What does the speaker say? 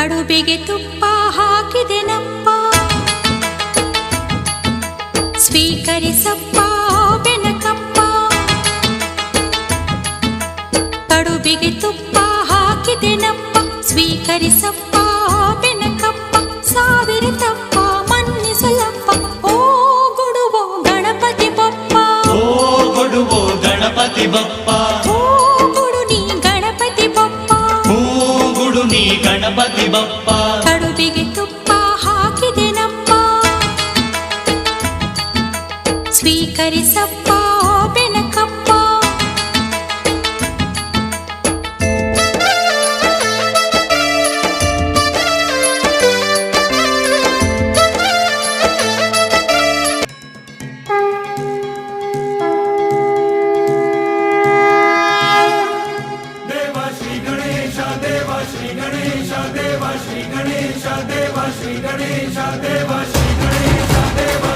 ಕಡುಬಿಗೆ ತುಪ್ಪ ಹಾಕಿದೆನಪ್ಪ, ಸ್ವೀಕರಿಸಪ್ಪ ಬೆನಕಪ್ಪ. ಕಡುಬಿಗೆ ತುಪ್ಪ ಹಾಕಿದೆನಪ್ಪ, ಸ್ವೀಕರಿಸಪ್ಪ ಬೆನಕಪ್ಪ. ಸಾವಿರ ತಪ್ಪ ಮನ್ನಿಸಲಪ್ಪ, ಓ ಗುಡುವೋ ಗಣಪತಿ ಬಪ್ಪ. ಓ ಗುಡುವೋ ಗಣಪತಿ ಬಪ್ಪ, ಓ ಗುಡು ನೀ ಗಣಪತಿ ಬಪ್ಪ. ಓ ಗುಡು ನೀ ಗಣಪತಿ ಬಪ್ಪ. ಕಡುಬಿಗೆ ತುಪ್ಪ ಹಾಕಿದೆನಪ್ಪ, ಸ್ವೀಕರಿಸಪ್ಪ Benakappa. Shri Ganesha, Deva Shri Ganesha, Deva Shri Ganesha, Deva Shri Ganesha, Deva